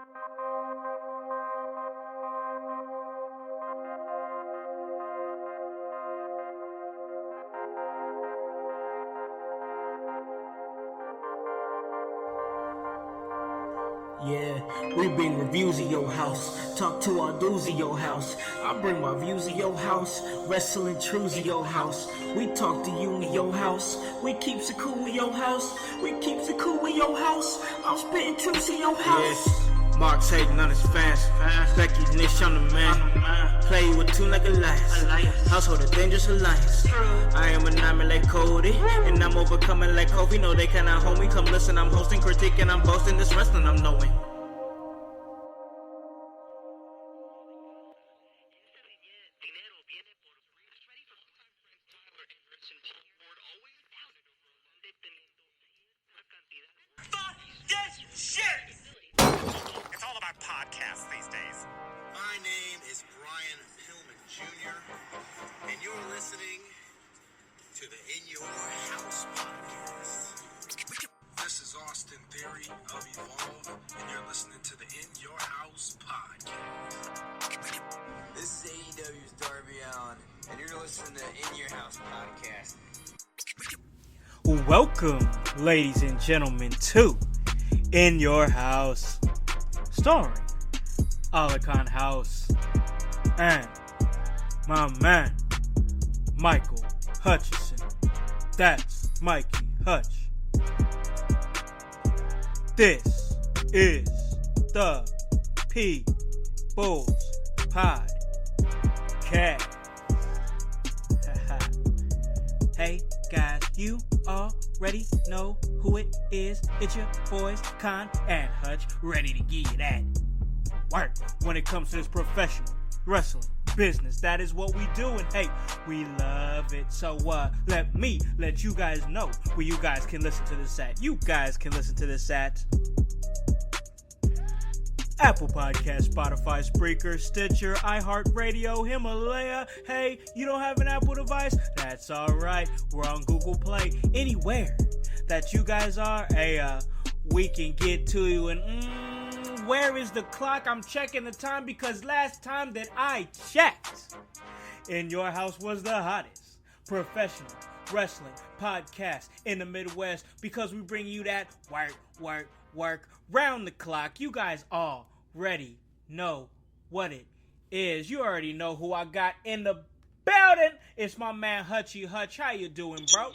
Yeah, we bring reviews of your house, talk to our dudes of your house. I bring my views of your house, wrestling truths of your house. We talk to you in your house, we keeps it cool in your house, we keeps it cool in your house. I'm spitting truths in your house. Yes, Mark's hating on his fans, Becky's niche on the man. Play with two like a lions, household a dangerous alliance. I am an diamond like Cody, and I'm overcoming like Kobe. No, they cannot hold me, come listen, I'm hosting, critique, and I'm boasting this wrestling I'm knowing. Welcome, ladies and gentlemen, to In Your House, starring Alakan House and my man, Michael Hutchison. That's Mikey Hutch. This is the People's Podcast. Hey guys, you already know who it is. It's your boys, Con and Hutch, ready to give you that work when it comes to this professional wrestling business. That is what we do, and hey, we love it. So let me let you guys know where you guys can listen to this at. You guys can listen to this at Apple Podcast, Spotify, Spreaker, Stitcher, iHeartRadio, Himalaya. Hey, you don't have an Apple device? That's alright. We're on Google Play. Anywhere that you guys are, hey, we can get to you. And where is the clock? I'm checking the time because last time that I checked, In Your House was the hottest professional wrestling podcast in the Midwest because we bring you that work round the clock. You guys already know what it is. You already know who I got in the building. It's my man Hutchy Hutch. How you doing, bro?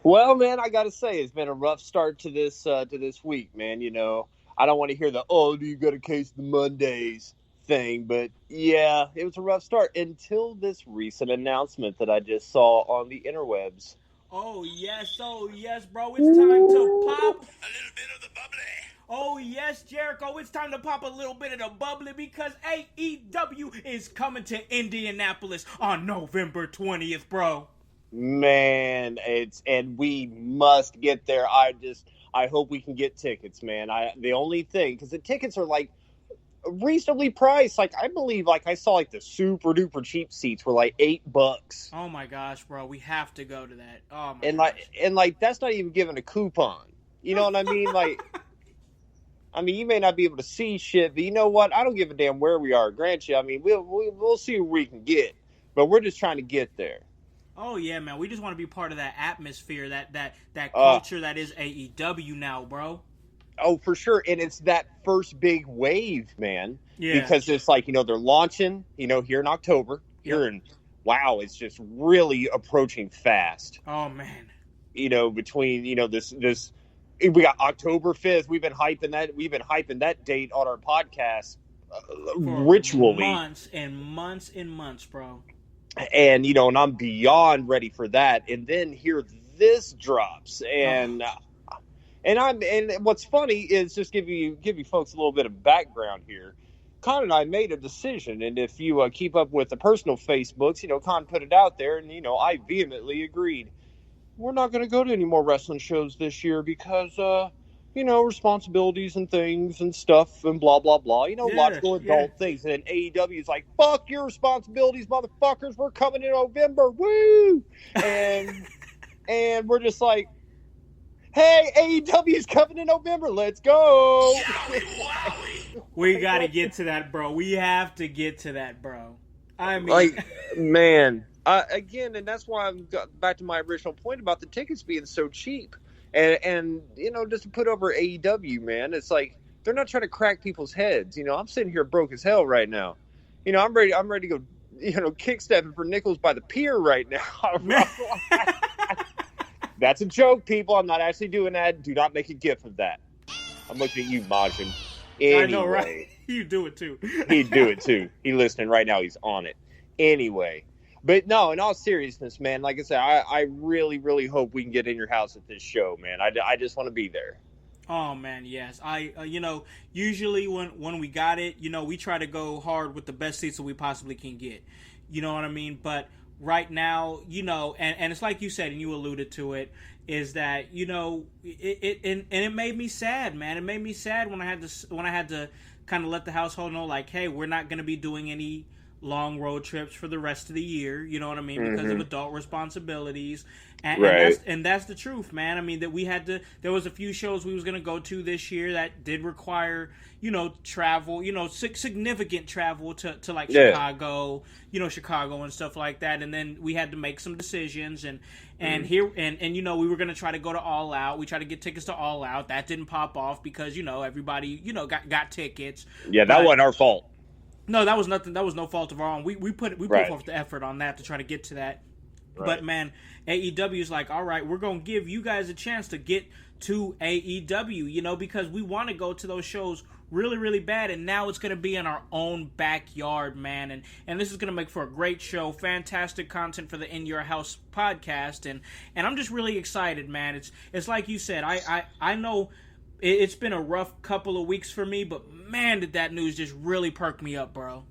Well, man, I gotta say it's been a rough start to this week, man. You know, I don't want to hear the do you got a case of the Mondays thing, but yeah, it was a rough start until this recent announcement that I just saw on the interwebs. Oh yes, bro. It's time to pop a little bit of the bubbly. Oh yes, Jericho, it's time to pop a little bit of the bubbly because AEW is coming to Indianapolis on November 20th, bro. Man, and we must get there. I hope we can get tickets, man. The only thing, because the tickets are like reasonably priced. Like I believe, like I saw like the super duper cheap seats were like $8. Oh my gosh, bro, we have to go to that. Oh my gosh. Like that's not even giving a coupon. You know what I mean? Like. I mean, you may not be able to see shit, but you know what? I don't give a damn where we are. Grant you, I mean, we'll see what we can get, but we're just trying to get there. Oh yeah, man. We just want to be part of that atmosphere, that culture that is AEW now, bro. Oh, for sure, and it's that first big wave, man. Yeah. Because it's like they're launching, here in October. Wow, it's just really approaching fast. Oh man. Between this. We got October 5th. We've been hyping that date on our podcast ritually. Months and months and months, bro. And and I'm beyond ready for that. And then here this drops, and what's funny is just give you folks a little bit of background here. Con and I made a decision, and if you keep up with the personal Facebooks, Con put it out there, and I vehemently agreed. We're not going to go to any more wrestling shows this year because, responsibilities and things and stuff and blah, blah, blah. Logical adult things. And then AEW is like, fuck your responsibilities, motherfuckers. We're coming in November. Woo! And we're just like, hey, AEW is coming in November. Let's go. Yowie, wowie. We got to get to that, bro. We have to get to that, bro. I mean, like, man, again, and that's why I'm back to my original point about the tickets being so cheap, and just to put over AEW, man, it's like they're not trying to crack people's heads. I'm sitting here broke as hell right now. I'm ready to go, kickstepping for nickels by the pier right now. That's a joke, people. I'm not actually doing that. Do not make a gif of that. I'm looking at you, Majin. Anyway, I know, right? You do it too. He'd do it too. He's listening right now. He's on it. Anyway, but no, in all seriousness, man, like I said, I really, really hope we can get in your house at this show, man. I just want to be there. Oh, man, yes. Usually when we got it, we try to go hard with the best seats that we possibly can get. You know what I mean? But right now, and it's like you said, and you alluded to it, is that, it made me sad, man. It made me sad when I had to kind of let the household know, like, hey, we're not going to be doing any long road trips for the rest of the year, you know what I mean, because of adult responsibilities, and that's the truth, man. I mean, that there was a few shows we was going to go to this year that did require, travel, significant travel to like Chicago, Chicago and stuff like that, and then we had to make some decisions, and we were going to try to go to All Out. We tried to get tickets to All Out. That didn't pop off because, everybody, got tickets. Yeah, that wasn't our fault. No, that was nothing. That was no fault of our own. We put forth the effort on that to try to get to that. Right. But man, AEW is like, all right, we're gonna give you guys a chance to get to AEW, because we want to go to those shows really, really bad, and now it's gonna be in our own backyard, man. And this is gonna make for a great show, fantastic content for the In Your House podcast, and I'm just really excited, man. It's like you said, I know. It's been a rough couple of weeks for me, but man, did that news just really perk me up, bro.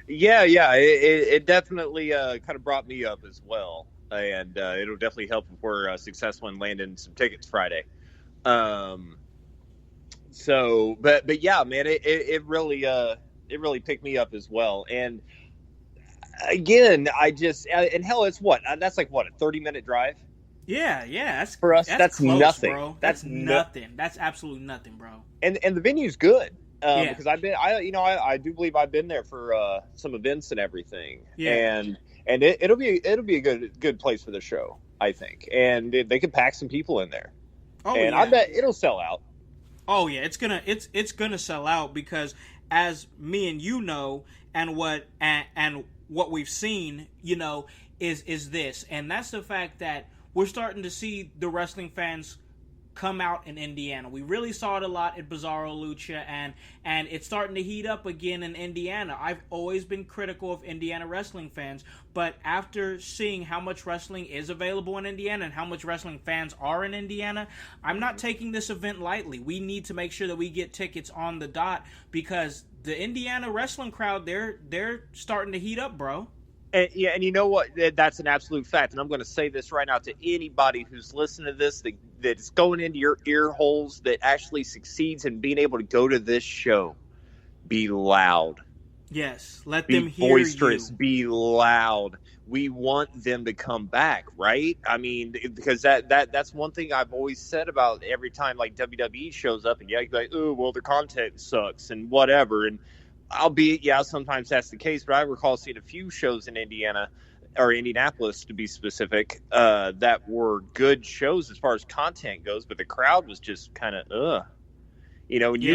Yeah, it definitely kind of brought me up as well, and it'll definitely help if we're successful in landing some tickets Friday. But yeah, man, it really picked me up as well. And again, and hell, it's that's like a 30-minute drive. Yeah, that's for us. That's close, nothing, bro. That's nothing. That's absolutely nothing, bro. And the venue's good because I do believe I've been there for some events and everything. Yeah. And it'll be a good place for the show, I think. And they could pack some people in there. Oh, and yeah. I bet it'll sell out. Oh yeah, it's gonna sell out because as me and and what we've seen, is this, and that's the fact that we're starting to see the wrestling fans come out in Indiana. We really saw it a lot at Bizarro Lucha, and it's starting to heat up again in Indiana. I've always been critical of Indiana wrestling fans, but after seeing how much wrestling is available in Indiana and how much wrestling fans are in Indiana, I'm not taking this event lightly. We need to make sure that we get tickets on the dot because the Indiana wrestling crowd, they're starting to heat up, bro. And you know what? That's an absolute fact. And I'm going to say this right now to anybody who's listening to this that's going into your ear holes that actually succeeds in being able to go to this show. Be loud. Yes, let them hear you. Be boisterous. Be loud. We want them to come back, right? I mean, because that's one thing I've always said about every time like WWE shows up, and you're like, oh, well, the content sucks and whatever, and albeit, sometimes that's the case, but I recall seeing a few shows in Indiana, or Indianapolis to be specific, that were good shows as far as content goes, but the crowd was just kind of, and you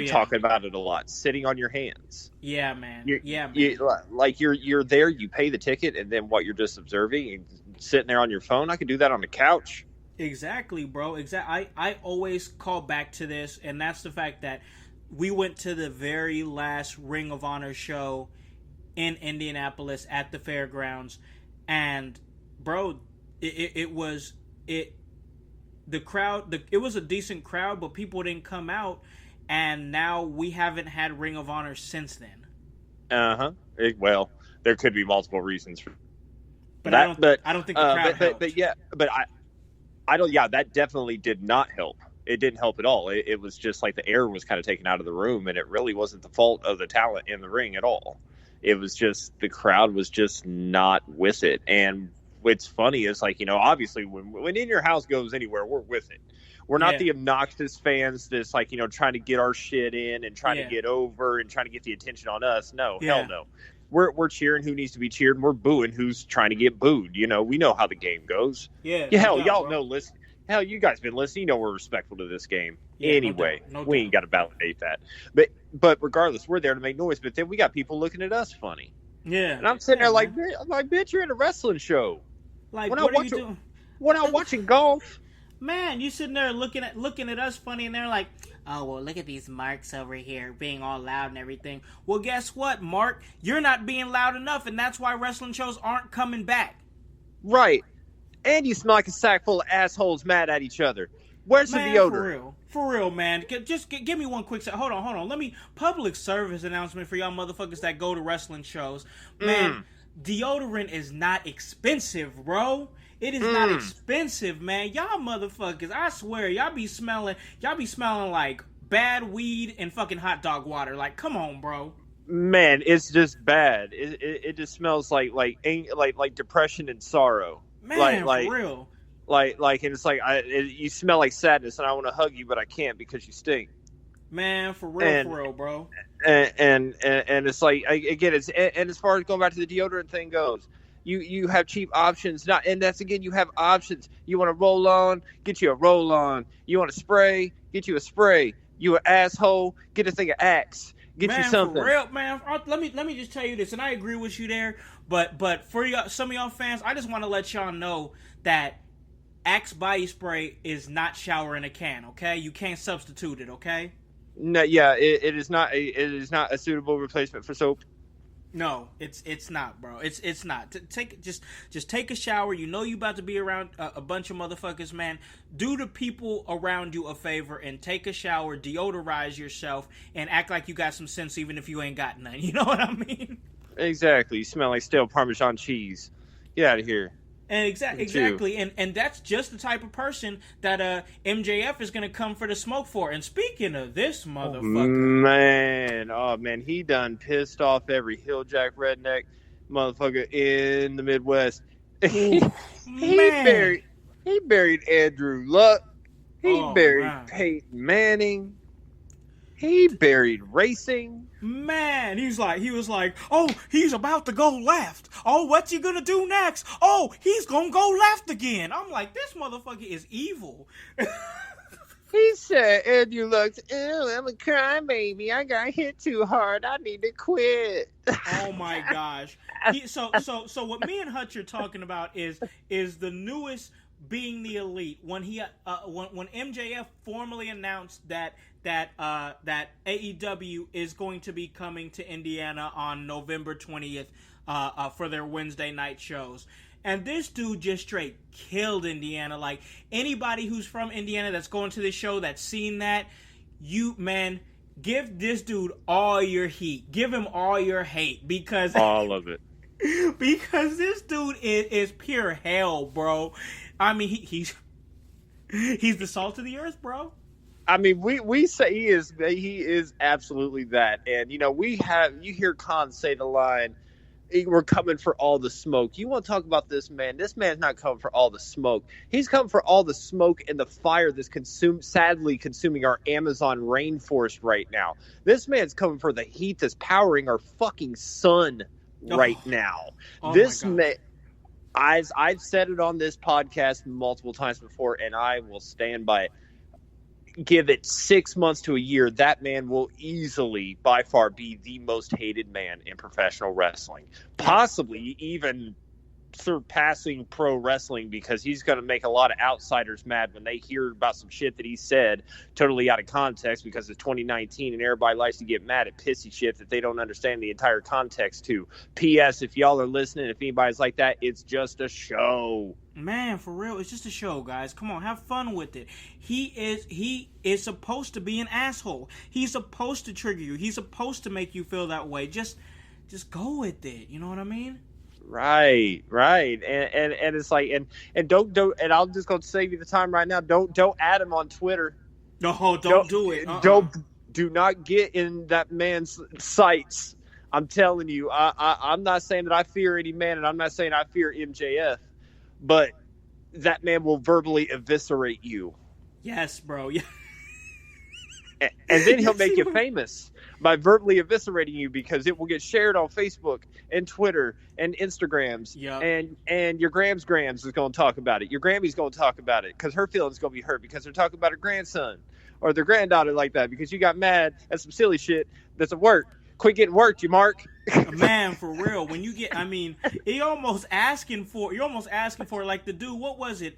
talking about it a lot, sitting on your hands. Yeah, man. You're there, you pay the ticket, and then you're just observing and sitting there on your phone. I could do that on the couch. Exactly, bro. I always call back to this, and that's the fact that we went to the very last Ring of Honor show in Indianapolis at the fairgrounds, and bro, it was a decent crowd, but people didn't come out, and now we haven't had Ring of Honor since then. Well, there could be multiple reasons for but that. I don't think the crowd helped. I don't. Yeah, that definitely did not help. It didn't help at all. It was just like the air was kind of taken out of the room, and it really wasn't the fault of the talent in the ring at all. It was just the crowd was just not with it. And what's funny is like, obviously when In Your House goes anywhere, we're with it. We're not the obnoxious fans that's like, trying to get our shit in and trying to get over and trying to get the attention on us. No, hell no. We're cheering who needs to be cheered, and we're booing who's trying to get booed. We know how the game goes. Hell, y'all know. Listen, hell, you guys been listening. We're respectful to this game. Anyway, we ain't got to validate that. But regardless, we're there to make noise. But then we got people looking at us funny. Yeah, and I'm sitting there like, bitch, you're in a wrestling show. Like, what are you doing? We're not watching golf. Man, you sitting there looking at us funny, and they're like, oh, well, look at these marks over here being all loud and everything. Well, guess what, Mark? You're not being loud enough, and that's why wrestling shows aren't coming back. Right. And you smell like a sack full of assholes mad at each other. Where's the deodorant? For real, man. Just give me one quick second. Hold on. Let me, public service announcement for y'all motherfuckers that go to wrestling shows. Man, deodorant is not expensive, bro. It is not expensive, man. Y'all motherfuckers, I swear, y'all be smelling like bad weed and fucking hot dog water. Like, come on, bro. Man, it's just bad. It just smells like depression and sorrow. Man, for real. And it's like you smell like sadness, and I want to hug you, but I can't because you stink. Man, for real, bro. And it's like, again, and as far as going back to the deodorant thing goes. You have cheap options, and that's again, you have options. You want to roll on, get you a roll on. You want to spray, get you a spray. You an asshole, get a thing of Axe, get you something. For real, man. Let me just tell you this, and I agree with you there. But for some of y'all fans, I just want to let y'all know that Axe body spray is not shower in a can. Okay, you can't substitute it. Okay. No, yeah, it is not. It is not a suitable replacement for soap. No, it's not, bro. It's not. Just take a shower. You know you about to be around a bunch of motherfuckers, man. Do the people around you a favor and take a shower, deodorize yourself, and act like you got some sense, even if you ain't got none. You know what I mean? Exactly. You smell like stale Parmesan cheese. Get out of here. And exactly, and that's just the type of person that MJF is gonna come for the smoke for. And speaking of this motherfucker, man, he done pissed off every hilljack redneck motherfucker in the Midwest. He buried Andrew Luck. He buried Peyton Manning. He buried racing. Man, he was like, oh, he's about to go left. Oh, what's he gonna do next? Oh, he's gonna go left again. I'm like, this motherfucker is evil. He said, Andrew Luck's, ew, I'm a crybaby. I got hit too hard. I need to quit. Oh my gosh. So what me and Hutch are talking about is the newest being the elite. When when MJF formally announced that AEW is going to be coming to Indiana on November 20th for their Wednesday night shows. And this dude just straight killed Indiana. Like, anybody who's from Indiana that's going to this show, that's seen that, give this dude all your heat. Give him all your hate. Because all of it. Because this dude is pure hell, bro. I mean, he's the salt of the earth, bro. I mean, we say he is absolutely that. And, you hear Khan say the line, we're coming for all the smoke. You want to talk about this man? This man's not coming for all the smoke. He's coming for all the smoke and the fire that's sadly consuming our Amazon rainforest right now. This man's coming for the heat that's powering our fucking sun right now. Oh this man, I've said it on this podcast multiple times before, and I will stand by it. Give it 6 months to a year, that man will easily, by far, be the most hated man in professional wrestling. Possibly even surpassing pro wrestling, because he's going to make a lot of outsiders mad when they hear about some shit that he said totally out of context, because it's 2019 and everybody likes to get mad at pissy shit that they don't understand the entire context to. P.S. If y'all are listening, if anybody's like that, it's just a show. Man, for real, it's just a show, guys. Come on, have fun with it. He is supposed to be an asshole. He's supposed to trigger you. He's supposed to make you feel that way. Just go with it. You know what I mean? Right. And it's like, and don't, and I'll just go save you the time right now. Don't add him on Twitter. No, don't do it. Do not get in that man's sights. I'm telling you, I'm not saying that I fear any man, and I'm not saying I fear MJF. but that man will verbally eviscerate you. Yes, bro. Yeah. And then he'll make you famous by verbally eviscerating you, because it will get shared on Facebook and Twitter and Instagrams. Yep. And your Grams is going to talk about it. Your Grammy's going to talk about it because her feelings going to be hurt because they're talking about her grandson or their granddaughter like that because you got mad at some silly shit that's at work. Quit getting worked, you Mark. Man, for real. When you get, I mean, you're almost asking for like the dude. What was it?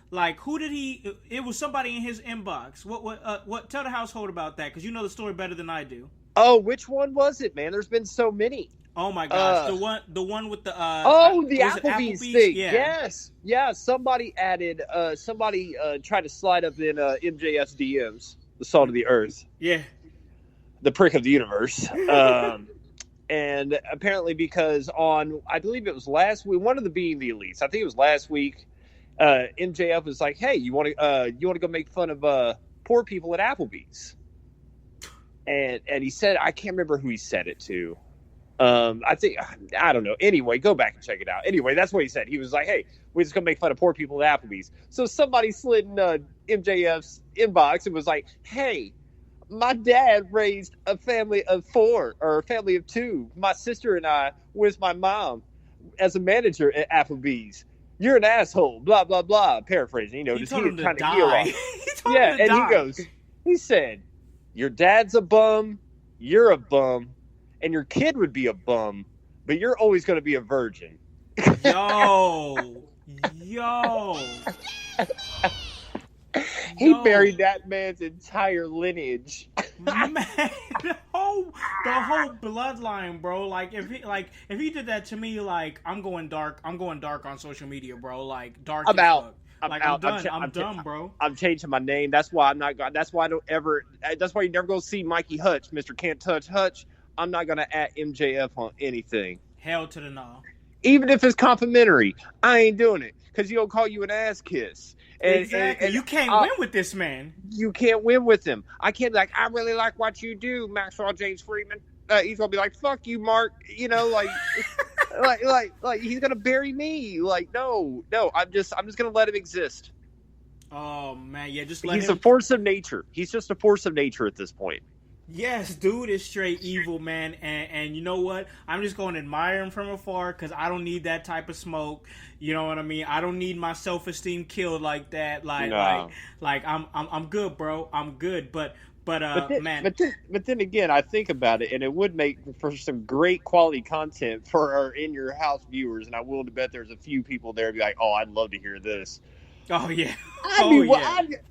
Like, who did he? It was somebody in his inbox. What? Tell the household about that, because you know the story better than I do. Oh, which one was it, man? There's been so many. Oh my gosh, the one with the the Applebee's thing. Yeah. Yes. Somebody added. Somebody tried to slide up in MJF's DMs, the salt of the earth. Yeah. The prick of the universe. And apparently, because I believe it was last week, one of the Being the Elites. I think it was last week. MJF was like, "Hey, you want to go make fun of poor people at Applebee's?" And he said, I can't remember who he said it to. I don't know. Anyway, go back and check it out. Anyway, that's what he said. He was like, "Hey, we're just gonna make fun of poor people at Applebee's." So somebody slid in MJF's inbox and was like, "Hey, my dad raised a family of 4 or a family of 2. My sister and I with my mom as a manager at Applebee's. You're an asshole, blah, blah, blah." Paraphrasing, just told him to kind of die. He said, "Your dad's a bum, you're a bum, and your kid would be a bum, but you're always going to be a virgin." Yo. He buried that man's entire lineage. Man, the whole bloodline, bro. Like if he did that to me, like I'm going dark on social media, bro. Like dark. I'm out. I'm done. I'm done, bro. I'm changing my name. That's why I'm not. That's why I don't ever. That's why you never go see Mikey Hutch, Mr. Can't Touch Hutch. I'm not gonna at MJF on anything. Hell to the no. Even if it's complimentary, I ain't doing it because he'll call you an ass kiss. Exactly. You can't win with this man. You can't win with him. I can't be like, "I really like what you do, Maxwell James Freeman." He's gonna be like, "Fuck you, Mark." Like, like he's gonna bury me. Like, no. I'm just gonna let him exist. Oh man, yeah, just He's a force of nature. He's just a force of nature at this point. Yes, dude is straight evil, man, and you know what? I'm just going to admire him from afar because I don't need that type of smoke. You know what I mean? I don't need my self-esteem killed like that. Like I'm good, bro. I'm good, but then again, I think about it, and it would make for some great quality content for our in your house viewers. And I will bet there's a few people there be like, "Oh, I'd love to hear this." Oh yeah,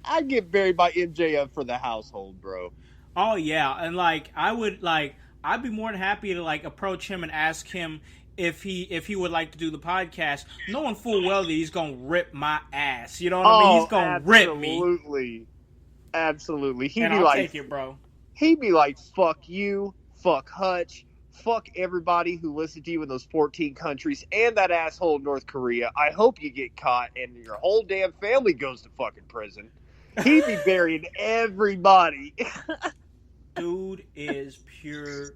I'd get buried by MJF for the household, bro. Oh yeah, and I'd be more than happy to approach him and ask him if he would like to do the podcast, knowing full well that he's gonna rip my ass. You know what I mean? He's gonna rip me. Absolutely. I'll take it, bro. He'd be like, "Fuck you, fuck Hutch, fuck everybody who listened to you in those 14 countries, and that asshole North Korea. I hope you get caught and your whole damn family goes to fucking prison." He'd be burying everybody. Dude is pure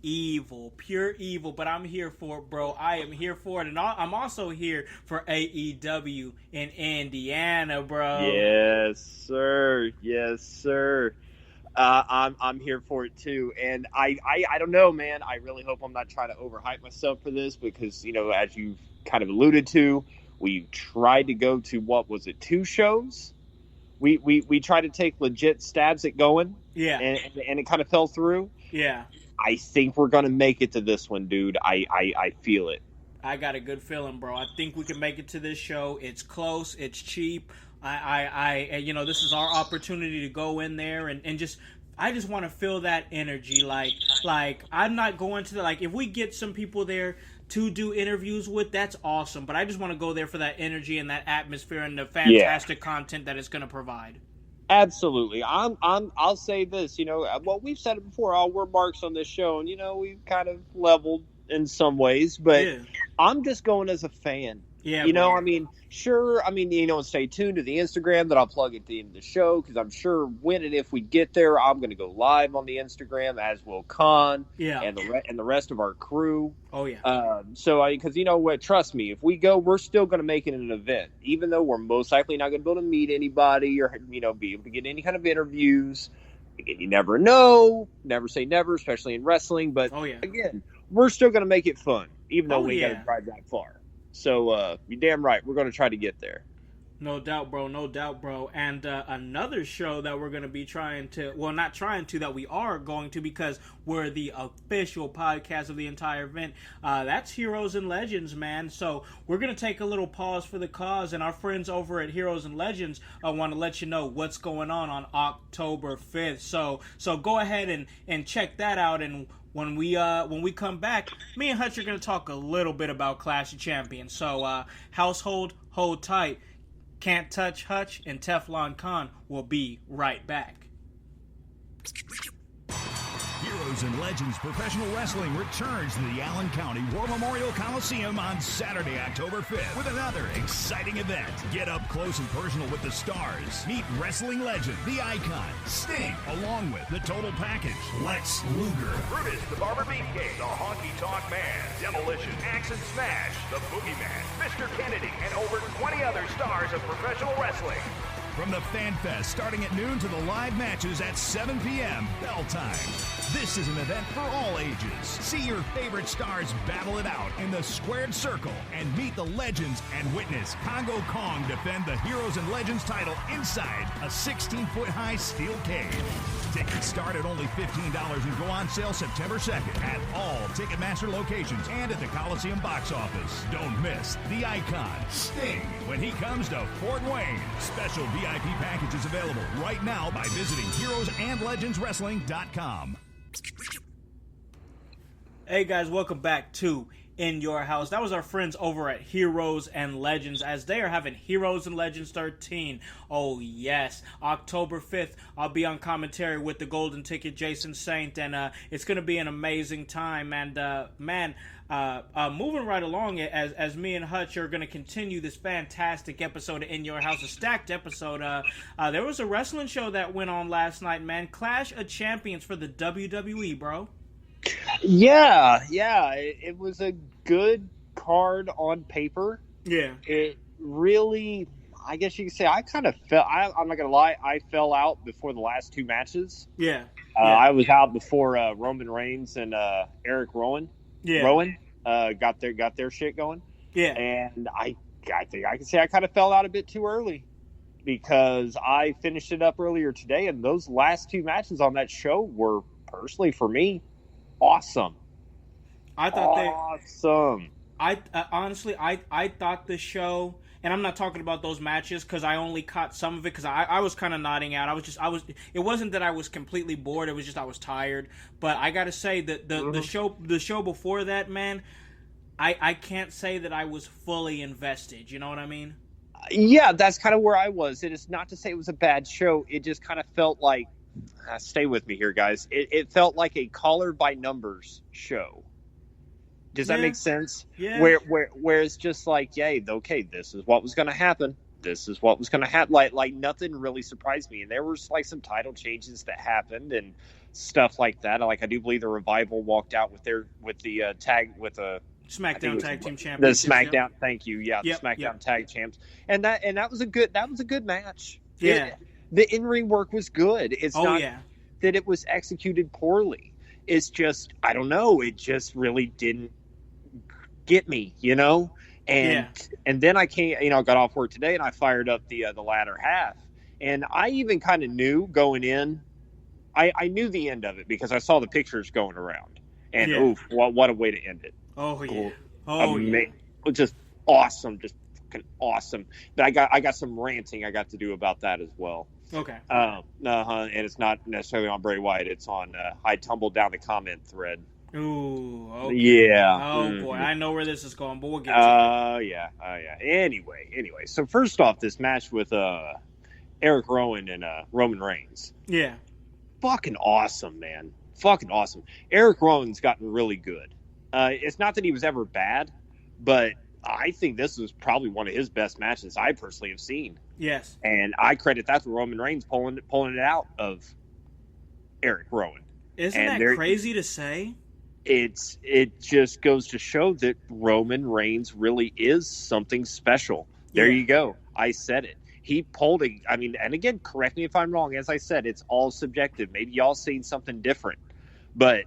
evil, but I'm here for it, bro. I am here for it, and I'm also here for AEW in Indiana, bro. Yes, sir. I'm here for it too, and I don't know, man. I really hope I'm not trying to overhype myself for this because, as you kind of alluded to, we tried to go to 2 shows. We tried to take legit stabs at going. Yeah. And it kind of fell through. Yeah. I think we're going to make it to this one, dude. I feel it. I got a good feeling, bro. I think we can make it to this show. It's close. It's cheap. This is our opportunity to go in there and just, I just want to feel that energy. Like I'm not going to if we get some people there to do interviews with, that's awesome. But I just want to go there for that energy and that atmosphere and the fantastic content that it's going to provide. Absolutely. I'll say this, we've said it before, we're marks on this show, and we've kind of leveled in some ways, but I'm just going as a fan. Yeah, You know, bro. I mean, sure. I mean, stay tuned to the Instagram that I'll plug at the end of the show, because I'm sure when and if we get there, I'm going to go live on the Instagram, as will Khan Yeah. and the rest of our crew. Oh yeah. Because you know what, trust me, if we go, we're still going to make it an event, even though we're most likely not going to be able to meet anybody or be able to get any kind of interviews. Again, you never know. Never say never, especially in wrestling. But again, we're still going to make it fun, even though we got to drive that far. So you're damn right. We're going to try to get there. No doubt, bro. No doubt, bro. And another show that we're going to be that we are going to, because we're the official podcast of the entire event. That's Heroes and Legends, man. So we're going to take a little pause for the cause. And our friends over at Heroes and Legends want to let you know what's going on October 5th. So go ahead and check that out. And when we come back, me and Hutch are going to talk a little bit about Clash of Champions. So household, hold tight. Can't Touch Hutch and Teflon Khan will be right back. Heroes and Legends Professional Wrestling returns to the Allen County War Memorial Coliseum on Saturday, October 5th with another exciting event. Get up close and personal with the stars. Meet wrestling legend, the Icon, Sting, along with the Total Package, Lex Luger, Brutus, the Barber Beefcake, the Honky Tonk Man, Demolition, Axe and Smash, the Boogeyman, Mr. Kennedy, and over 20 other stars of professional wrestling. From the Fan Fest starting at noon to the live matches at 7 p.m. bell time. This is an event for all ages. See your favorite stars battle it out in the squared circle and meet the legends and witness Congo Kong defend the Heroes and Legends title inside a 16-foot high steel cage. Tickets start at only $15 and go on sale September 2nd at all Ticketmaster locations and at the Coliseum box office. Don't miss the Icon, Sting, when he comes to Fort Wayne. Special VIP packages available right now by visiting heroesandlegendswrestling.com. Hey guys, welcome back to In Your House. That was our friends over at Heroes and Legends, as they are having Heroes and Legends 13. Oh yes, October 5th, I'll be on commentary with the Golden Ticket, Jason Saint, and it's going to be an amazing time. And moving right along, as me and Hutch are going to continue this fantastic episode of In Your House, a stacked episode. There was a wrestling show that went on last night, man. Clash of Champions for the WWE, bro. Yeah. It was a good card on paper. Yeah. It really, I guess you could say, I kind of I'm not going to lie, I fell out before the last two matches. Yeah. I was out before Roman Reigns and Eric Rowan. Yeah. Rowan got their shit going. Yeah. And I think I can say I kind of fell out a bit too early, because I finished it up earlier today, and those last two matches on that show were, personally for me, awesome. I thought awesome. Honestly, I thought the show, and I'm not talking about those matches because I only caught some of it because I was kind of nodding out. It wasn't that I was completely bored. It was just I was tired. But I gotta say that the show before that, man, I can't say that I was fully invested. You know what I mean? Yeah, that's kind of where I was. It is not to say it was a bad show. It just kind of felt like, stay with me here, guys. It felt like a caller by numbers show. Does that make sense? Yeah. Where it's just like, yay, okay, this is what was going to happen. This is what was going to happen. Like nothing really surprised me. And there was like some title changes that happened and stuff like that. Like, I do believe the Revival walked out with the SmackDown Tag Team Champions. The SmackDown, thank you. Yeah, the SmackDown Tag Champs. And that was a good match. Yeah. The in-ring work was good. It's not that it was executed poorly. It's just, I don't know, it just really didn't get me, And then I got off work today and I fired up the latter half. And I even kind of knew going in, I knew the end of it because I saw the pictures going around. And oof, what a way to end it. Oh yeah. Just awesome, just fucking awesome. But I got some ranting I got to do about that as well. Okay. And it's not necessarily on Bray Wyatt. It's on I tumbled down the comment thread. Ooh. Okay. Yeah. Oh boy, I know where this is going, but we'll get to it. Yeah. Anyway. So first off, this match with Eric Rowan and Roman Reigns. Yeah. Fucking awesome, man. Fucking awesome. Eric Rowan's gotten really good. It's not that he was ever bad, but I think this was probably one of his best matches I personally have seen. Yes. And I credit that to Roman Reigns pulling it out of Eric Rowan. Isn't that crazy to say? It just goes to show that Roman Reigns really is something special. There you go. I said it. He pulled it. I mean, and again, correct me if I'm wrong. As I said, it's all subjective. Maybe y'all seen something different, but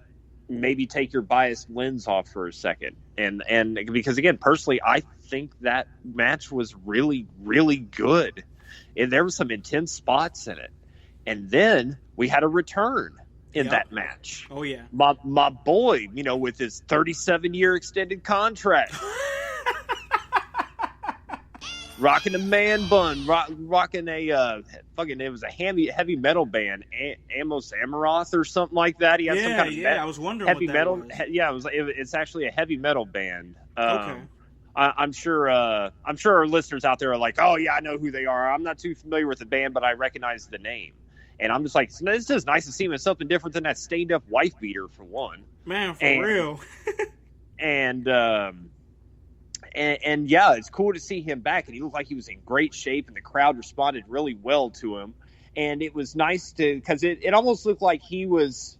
maybe take your biased lens off for a second. And because again, personally, I think that match was really, really good. And there were some intense spots in it. And then we had a return in that match. Oh yeah. My boy, with his 37-year extended contract. Rocking a man bun, rocking a it was a heavy metal band, Amos Amaroth or something like that. He had some kind of I was wondering heavy what that metal. was. Yeah, it's actually a heavy metal band. Okay. I'm sure our listeners out there are like, oh yeah, I know who they are. I'm not too familiar with the band, but I recognize the name. And I'm just like, this is nice to see him in something different than that stained up wife beater for one. Man, for real. And yeah, it's cool to see him back, and he looked like he was in great shape, and the crowd responded really well to him. And it was nice because it almost looked like he was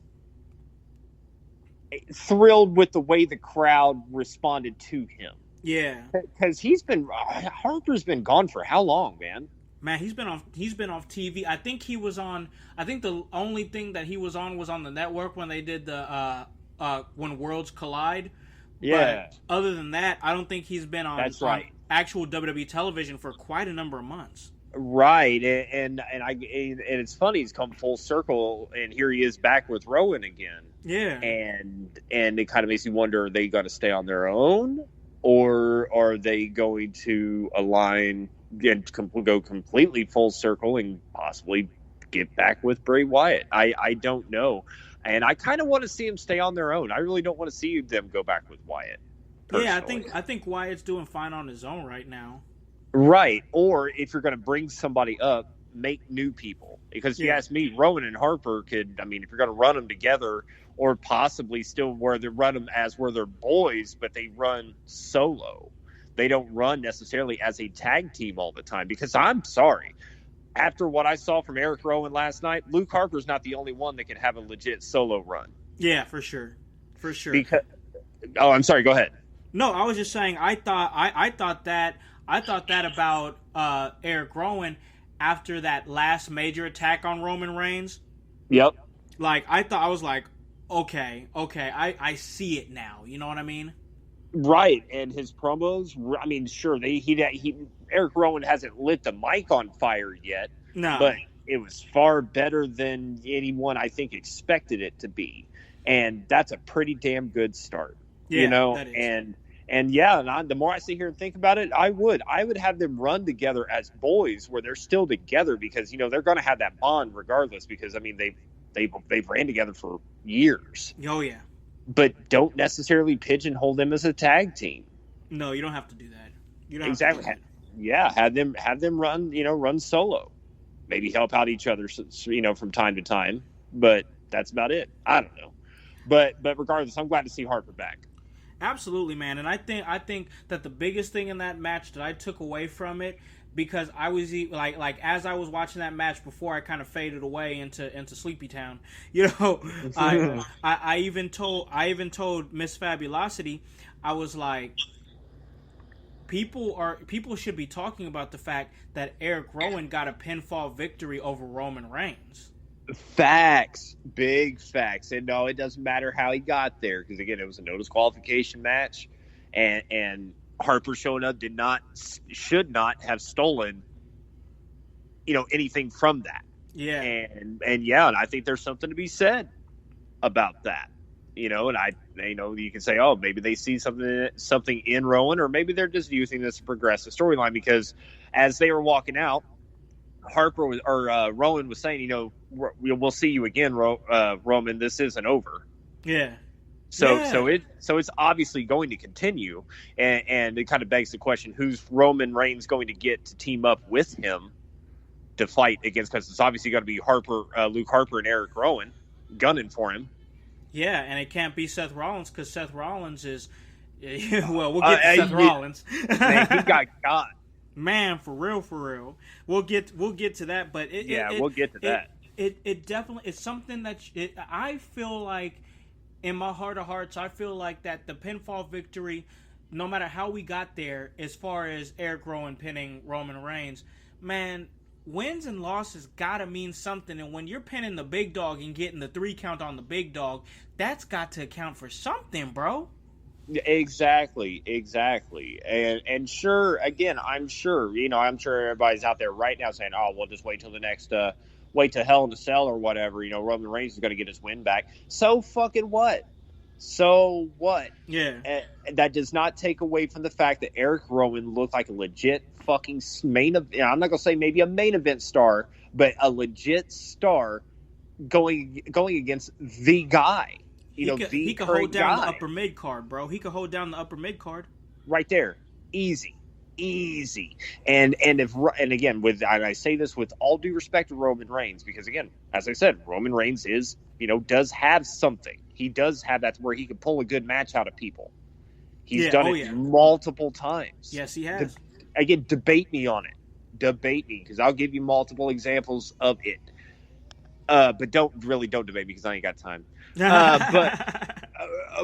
thrilled with the way the crowd responded to him. Yeah, because Harper's been gone for how long, man? Man, he's been off TV. I think he was on. I think the only thing that he was on the network when they did the When Worlds Collide. Yeah. But other than that, I don't think he's been on, on actual WWE television for quite a number of months. Right, and it's funny, he's come full circle, and here he is back with Rowan again. Yeah. And it kind of makes you wonder: are they going to stay on their own, or are they going to align and go completely full circle and possibly get back with Bray Wyatt? I don't know. And I kind of want to see them stay on their own. I really don't want to see them go back with Wyatt. Personally. Yeah, I think Wyatt's doing fine on his own right now. Right. Or if you're going to bring somebody up, make new people. Because if you ask me, Rowan and Harper could, if you're going to run them together, or possibly still where they run them as where they're boys, but they run solo. They don't run necessarily as a tag team all the time. Because I'm sorry. After what I saw from Eric Rowan last night, Luke Harper's not the only one that can have a legit solo run. Yeah, for sure. For sure. I'm sorry, go ahead. No, I was just saying I thought that about Eric Rowan after that last major attack on Roman Reigns. Yep. Like I was like, okay, I see it now. You know what I mean? Right, and his promos. Sure, Eric Rowan hasn't lit the mic on fire yet. No, but it was far better than anyone I think expected it to be, and that's a pretty damn good start. Yeah, that is. And the more I sit here and think about it, I would have them run together as boys where they're still together, because they're going to have that bond regardless, because they've ran together for years. Oh yeah. But don't necessarily pigeonhole them as a tag team. No, you don't have to do that. You don't exactly. Have to do that. Yeah, have them run solo. Maybe help out each other, from time to time. But that's about it. I don't know. But regardless, I'm glad to see Harper back. Absolutely, man. And I think that the biggest thing in that match that I took away from it, because I was like as I was watching that match before I kind of faded away into Sleepy Town, I even told Miss Fabulosity, I was like, people should be talking about the fact that Eric Rowan got a pinfall victory over Roman Reigns. Facts, big facts. And no, it doesn't matter how he got there, because again, it was a no disqualification match, and Harper showing up should not have stolen, anything from that. Yeah. And I think there's something to be said about that. And you can say, oh, maybe they see something in Rowan, or maybe they're just using this to progress the storyline, because as they were walking out, Rowan was saying, we'll see you again, Roman. This isn't over. Yeah. So it's obviously going to continue, and it kind of begs the question: who's Roman Reigns going to get to team up with him to fight against? Because it's obviously going to be Luke Harper, and Eric Rowan gunning for him. Yeah, and it can't be Seth Rollins, because Seth Rollins is Yeah, well, we'll get to Seth Rollins. Man, he got. Man, for real. We'll get to that, but we'll get to that. It definitely it's something that I feel like in my heart of hearts, I feel like that the pinfall victory, no matter how we got there, as far as Eric Rowan pinning Roman Reigns, man, wins and losses gotta mean something. And when you're pinning the big dog and getting the 3 count on the big dog, that's got to account for something, bro. Exactly. And sure, again, I'm sure everybody's out there right now saying, oh, we'll just wait till the next, wait till Hell in a Cell or whatever. Roman Reigns is going to get his win back. So fucking what? So what? Yeah. That does not take away from the fact that Eric Rowan looked like a legit fucking main event. I'm not going to say maybe a main event star, but a legit star going against the guy. He could hold down the upper mid card, bro. He could hold down the upper mid card. Right there. Easy. And again, I say this with all due respect to Roman Reigns, because again, as I said, Roman Reigns is, does have something. He does have that where he can pull a good match out of people. He's done it multiple times. Yes, he has. Again, debate me on it. Debate me, because I'll give you multiple examples of it. But don't debate me, because I ain't got time.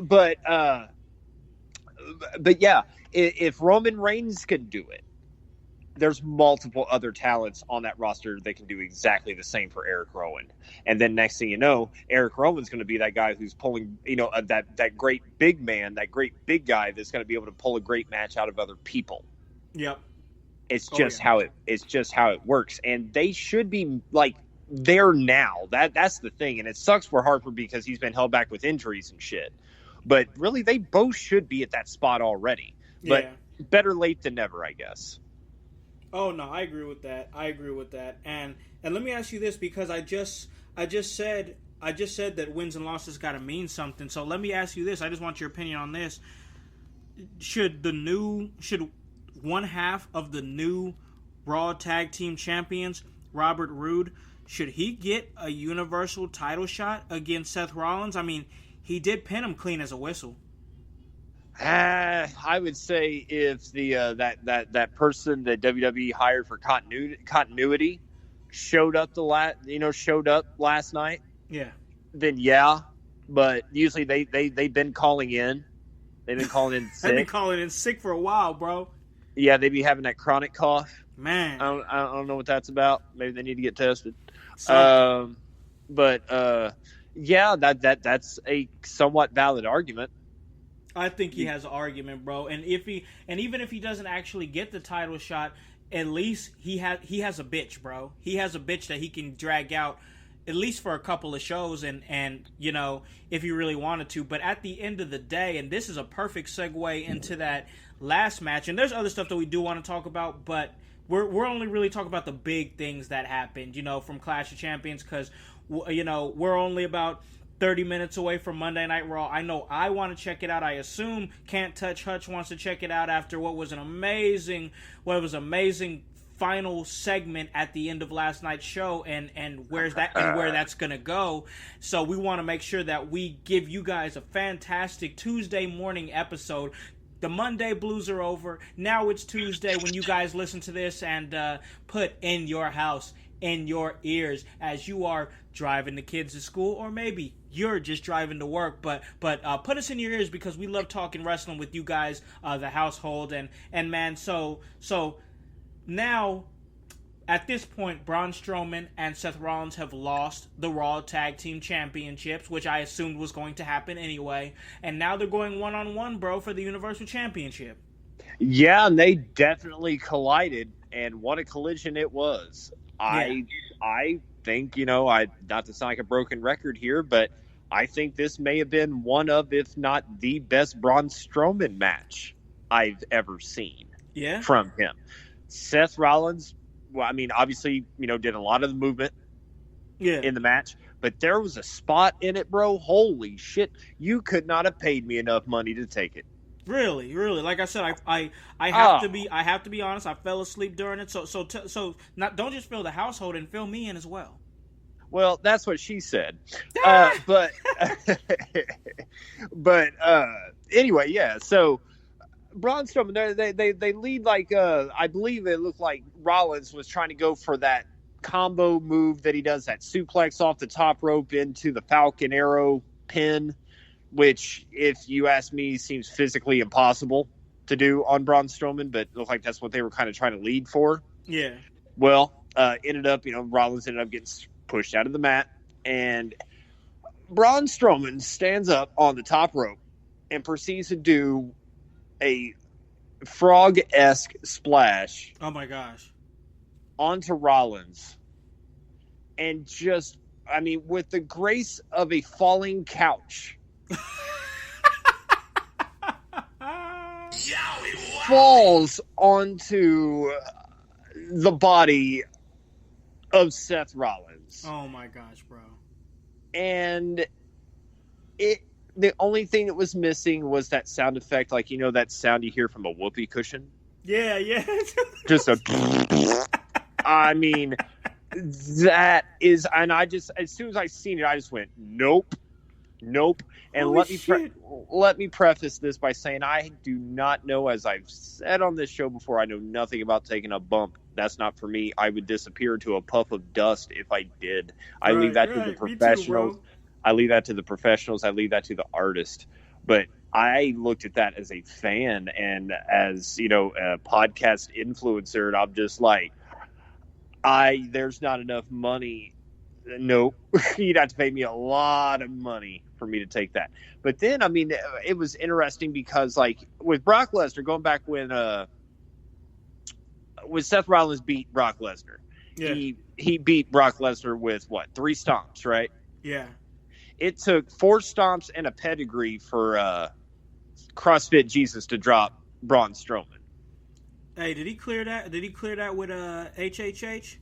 But yeah, if Roman Reigns can do it, there's multiple other talents on that roster that can do exactly the same for Eric Rowan. And then next thing you know, Eric Rowan's going to be that guy who's pulling, that great big man, that great big guy that's going to be able to pull a great match out of other people. Yep. It's just how it works, and they should be like there now. That's the thing, and it sucks for Harper because he's been held back with injuries and shit. But really, they both should be at that spot already. But better late than never, I guess. Oh no, I agree with that. And let me ask you this, because I just said that wins and losses got to mean something. So let me ask you this. I just want your opinion on this. Should one half of the new Raw Tag Team Champions, Robert Roode, should he get a Universal title shot against Seth Rollins? I mean, he did pin him clean as a whistle. I would say if the that person that WWE hired for continuity showed up last night, then yeah. But usually they've been calling in. They've been calling in sick. They've been calling in sick for a while, bro. Yeah, they be having that chronic cough. Man, I don't know what that's about. Maybe they need to get tested. Yeah, that's a somewhat valid argument. I think he has an argument, bro. And even if he doesn't actually get the title shot, at least he has a bitch, bro. He has a bitch that he can drag out at least for a couple of shows, and if he really wanted to. But at the end of the day, and this is a perfect segue into that last match, and there's other stuff that we do want to talk about, but we're only really talking about the big things that happened, from Clash of Champions, because we're only about 30 minutes away from Monday Night Raw. I know I want to check it out. I assume Can't Touch Hutch wants to check it out after what was an amazing final segment at the end of last night's show, and where that's gonna go. So we want to make sure that we give you guys a fantastic Tuesday morning episode. The Monday blues are over. Now it's Tuesday when you guys listen to this, and put In Your House in your ears as you are driving the kids to school, or maybe you're just driving to work. But put us in your ears, because we love talking wrestling with you guys, the household, and man. So now, at this point, Braun Strowman and Seth Rollins have lost the Raw Tag Team Championships, which I assumed was going to happen anyway. And now they're going one-on-one, bro, for the Universal Championship. Yeah, and they definitely collided, and what a collision it was. I think, not to sound like a broken record here, but I think this may have been one of, if not the best Braun Strowman match I've ever seen from him. Seth Rollins, well, I mean, obviously, did a lot of the movement in the match, but there was a spot in it, bro. Holy shit. You could not have paid me enough money to take it. Really. Like I said, I have to be honest. I fell asleep during it. So don't just fill the household, and fill me in as well. Well, that's what she said. But anyway, yeah. So Braun Strowman, they lead like I believe it looked like Rollins was trying to go for that combo move that he does, that suplex off the top rope into the Falcon Arrow pin, which, if you ask me, seems physically impossible to do on Braun Strowman, but it looked like that's what they were kind of trying to lead for. Yeah. Well, ended up, Rollins ended up getting pushed out of the mat, and Braun Strowman stands up on the top rope and proceeds to do a frog-esque splash. Oh my gosh. Onto Rollins. And just, with the grace of a falling couch, falls onto the body of Seth Rollins. Oh my gosh, bro. And the only thing that was missing was that sound effect, like, that sound you hear from a whoopee cushion. Yeah. Just a that is, and I just, as soon as I seen it, I just went, nope. And Holy let me preface this by saying I do not know, as I've said on this show before, I know nothing about taking a bump. That's not for me. I would disappear into a puff of dust if I did. I leave that to the professionals. I leave that to the professionals. I leave that to the artist. But I looked at that as a fan and as, a podcast influencer, and I'm just like, there's not enough money. Nope. You'd have to pay me a lot of money for me to take that. But then, it was interesting because, like, with Brock Lesnar, going back when Seth Rollins beat Brock Lesnar, he beat Brock Lesnar with, 3 stomps, right? Yeah. It took 4 stomps and a pedigree for CrossFit Jesus to drop Braun Strowman. Hey, did he clear that? Did he clear that with HHH?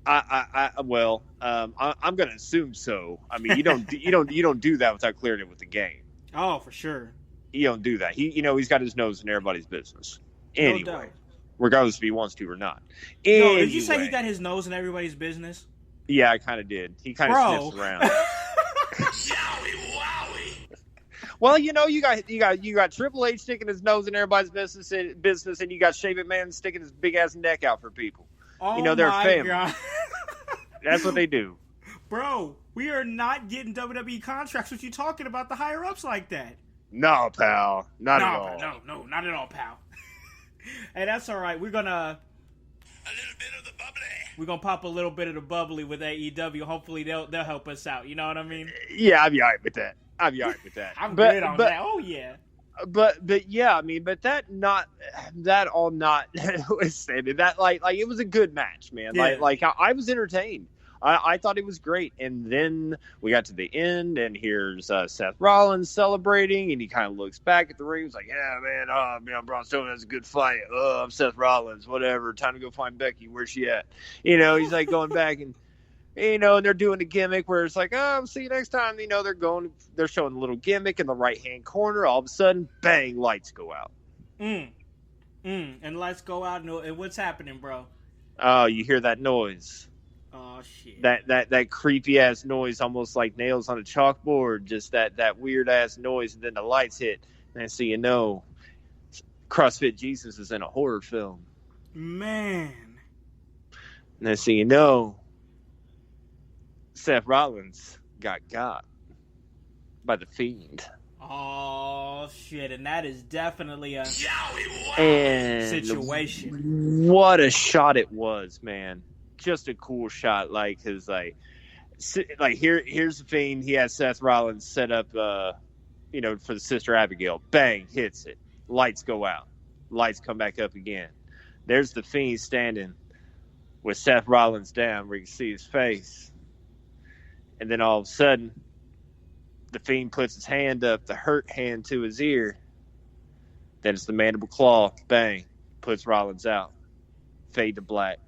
I'm going to assume so. You don't do that without clearing it with the game. Oh, for sure. You don't do that. He's got his nose in everybody's business. Anyway, no doubt. Regardless if he wants to or not. No, did you say he got his nose in everybody's business? Yeah, I kind of did. He kind of sniffs around. Well, you got Triple H sticking his nose in everybody's business, and you got Shane McMahon sticking his big ass neck out for people. Oh, they're my family. God. That's what they do. Bro, we are not getting WWE contracts with you talking about the higher ups like that. No, pal, not at all. No, not at all, pal. Hey, that's all right. We're gonna pop a little bit of the bubbly with AEW. Hopefully, they'll help us out. You know what I mean? Yeah, I'd be all right with that. I'm good on that. Oh yeah. But yeah, but that all not withstanding that, like it was a good match, man. Yeah. Like I was entertained. I thought it was great, and then we got to the end, and here's Seth Rollins celebrating, and he kind of looks back at the ring. He's like, "Yeah, man, Braun Strowman has a good fight. I'm Seth Rollins. Whatever. Time to go find Becky. Where's she at?" He's like going back and. And they're doing a gimmick where it's like, oh, see you next time. They're showing a little gimmick in the right-hand corner. All of a sudden, bang, lights go out. And lights go out. And what's happening, bro? Oh, you hear that noise. Oh, shit. That creepy-ass noise, almost like nails on a chalkboard. Just that weird-ass noise. And then the lights hit. And so CrossFit Jesus is in a horror film. Man. And then Seth Rollins got by the Fiend. Oh, shit. And that is definitely a situation. What a shot it was, man. Just a cool shot. Here's the Fiend. He has Seth Rollins set up, for the Sister Abigail. Bang, hits it. Lights go out. Lights come back up again. There's the Fiend standing with Seth Rollins down where you can see his face. And then all of a sudden, the Fiend puts his hand up, the hurt hand to his ear. Then it's the mandible claw. Bang. Puts Rollins out. Fade to black.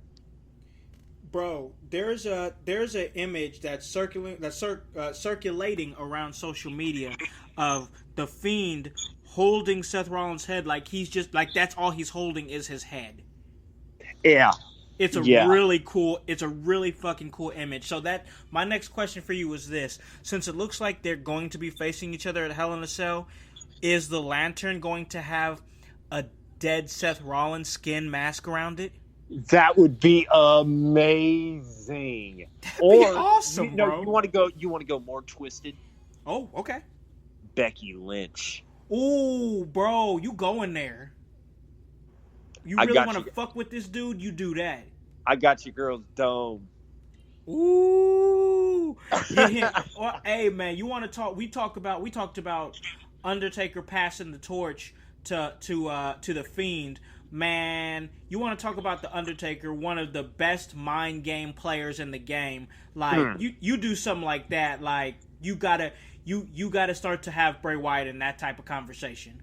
Bro, there's an image that's circulating around social media of the Fiend holding Seth Rollins' head like he's just like that's all he's holding is his head. Yeah. It's a really fucking cool image. So my next question for you is this. Since it looks like they're going to be facing each other at Hell in a Cell, is the Lantern going to have a dead Seth Rollins skin mask around it? That would be amazing. That'd be awesome, bro. You want to go more twisted? Oh, okay. Becky Lynch. Ooh, bro, you going there. You really want to fuck with this dude? You do that. I got you, girls dome. Ooh. Yeah. Well, hey, man, you want to talk? We talked about Undertaker passing the torch to the Fiend. Man, you want to talk about the Undertaker, one of the best mind game players in the game. Like you do something like that, like you gotta start to have Bray Wyatt in that type of conversation.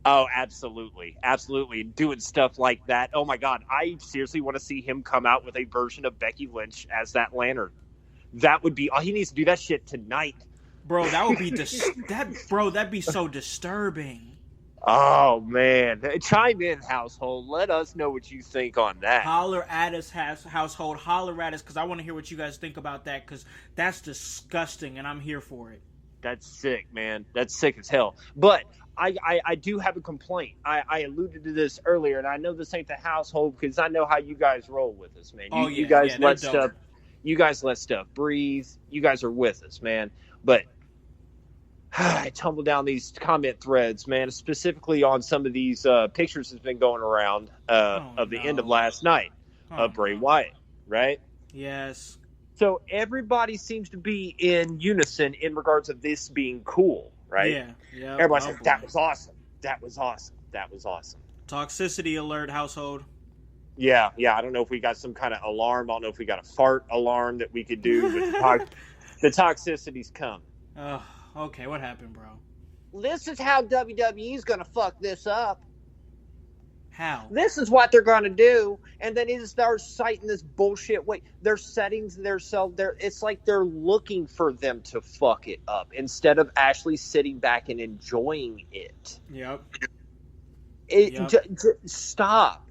Oh, absolutely. Absolutely. Doing stuff like that. Oh, my God. I seriously want to see him come out with a version of Becky Lynch as that Lantern. That would be... he needs to do that shit tonight. Bro, that would be... that'd be so disturbing. Oh, man. Chime in, household. Let us know what you think on that. Holler at us, household. Holler at us, because I want to hear what you guys think about that, because that's disgusting, and I'm here for it. That's sick, man. That's sick as hell. But... I do have a complaint. I alluded to this earlier, and I know this ain't the household because I know how you guys roll with us, man. You guys let stuff. You guys let stuff breathe. You guys are with us, man. But I tumble down these comment threads, man, specifically on some of these pictures that's been going around of the end of last night of Bray Wyatt, right? Yes. So everybody seems to be in unison in regards of this being cool. Right? Yeah. Everybody's like, that was awesome. That was awesome. That was awesome. Toxicity alert, household. Yeah. I don't know if we got some kind of alarm. I don't know if we got a fart alarm that we could do. But the toxicity's come. Okay. What happened, bro? This is how WWE's going to fuck this up. How? This is what they're going to do. And then it starts citing this bullshit. Wait, their settings, it's like they're looking for them to fuck it up instead of actually sitting back and enjoying it. Yep. Stop.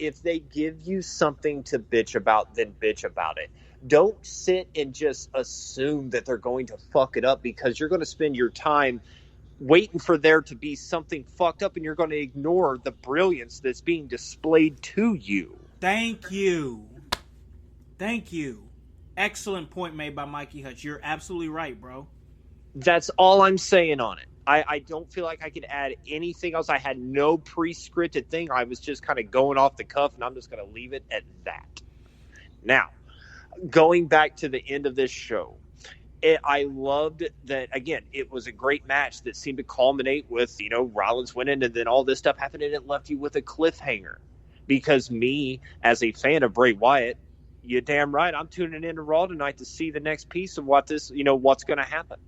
If they give you something to bitch about, then bitch about it. Don't sit and just assume that they're going to fuck it up because you're going to spend your time waiting for there to be something fucked up and you're going to ignore the brilliance that's being displayed to you. Thank you. Excellent point made by Mikey Hutch. You're absolutely right, bro. That's all I'm saying on it. I don't feel like I could add anything else. I had no pre-scripted thing. I was just kind of going off the cuff, and I'm just going to leave it at that. Now, going back to the end of this show, I loved that, again, it was a great match that seemed to culminate with, Rollins winning, and then all this stuff happened, and it left you with a cliffhanger. Because me, as a fan of Bray Wyatt, you're damn right, I'm tuning in to Raw tonight to see the next piece of what's going to happen.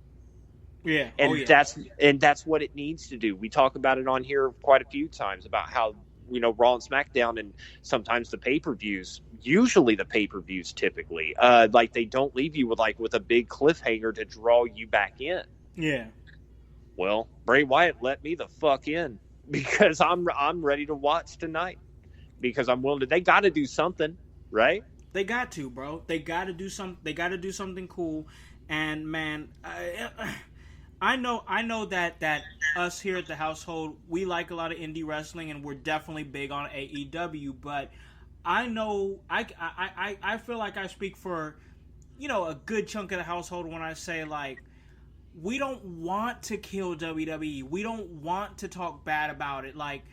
Yeah. And that's what it needs to do. We talk about it on here quite a few times about how, Raw and SmackDown and sometimes the pay-per-views, usually the pay-per-views typically, like they don't leave you with a big cliffhanger to draw you back in. Yeah. Well, Bray Wyatt let me the fuck in because I'm ready to watch tonight because I'm willing to. They got to do something, right? They got to, bro. They got to do something. They got to do something cool. And man, I know that us here at the household, we like a lot of indie wrestling, and we're definitely big on AEW. But I know I feel like I speak for a good chunk of the household when I say like we don't want to kill WWE. We don't want to talk bad about it. Like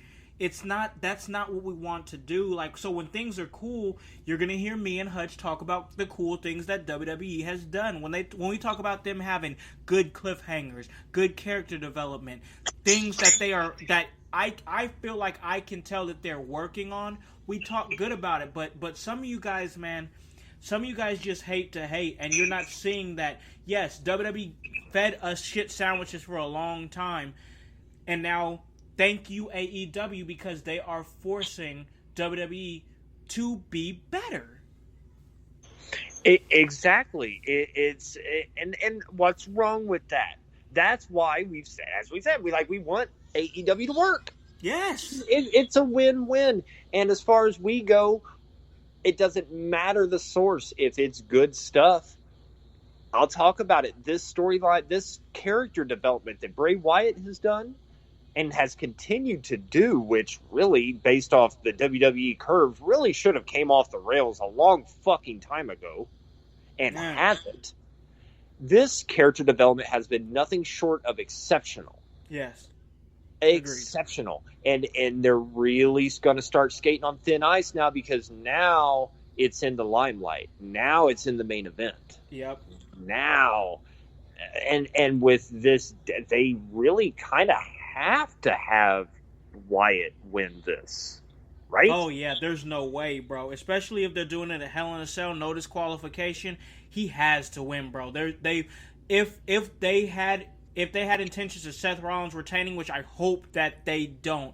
that's not what we want to do. Like, so when things are cool, you're gonna hear me and Hutch talk about the cool things that WWE has done. When we talk about them having good cliffhangers, good character development, things that I feel like I can tell that they're working on, we talk good about it. But some of you guys, man, just hate to hate, and you're not seeing that. Yes, WWE fed us shit sandwiches for a long time, and now thank you, AEW, because they are forcing WWE to be better. Exactly. And what's wrong with that? That's why we want AEW to work. Yes. It's a win-win. And as far as we go, it doesn't matter the source. If it's good stuff, I'll talk about it. This storyline, this character development that Bray Wyatt has done, and has continued to do, which really, based off the WWE curve, really should have came off the rails a long fucking time ago, and hasn't. This character development has been nothing short of exceptional. Yes. Exceptional. And they're really going to start skating on thin ice now, because now it's in the limelight. Now it's in the main event. Yep. Now. And with this, they really kind of have to have Wyatt win this, right? Oh yeah, there's no way, bro. Especially if they're doing it at Hell in a Cell, no disqualification. He has to win, bro. If they had intentions of Seth Rollins retaining, which I hope that they don't,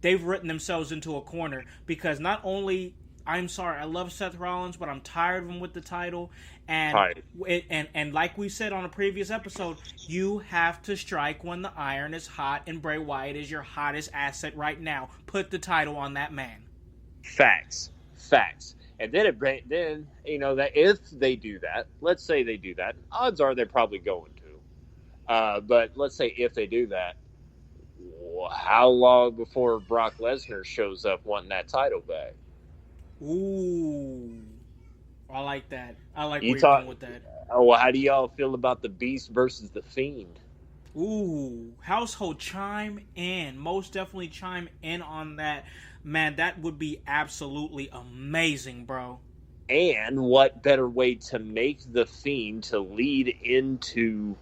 they've written themselves into a corner, because not only, I'm sorry, I love Seth Rollins, but I'm tired of him with the title. And and like we said on a previous episode, you have to strike when the iron is hot, and Bray Wyatt is your hottest asset right now. Put the title on that man. Facts. And then that if they do that, let's say they do that, odds are they're probably going to. But let's say if they do that, how long before Brock Lesnar shows up wanting that title back? Ooh, I like that. I like where you're going with that. Oh, well, how do y'all feel about the Beast versus the Fiend? Ooh, household, chime in. Most definitely chime in on that. Man, that would be absolutely amazing, bro. And what better way to make the Fiend to lead into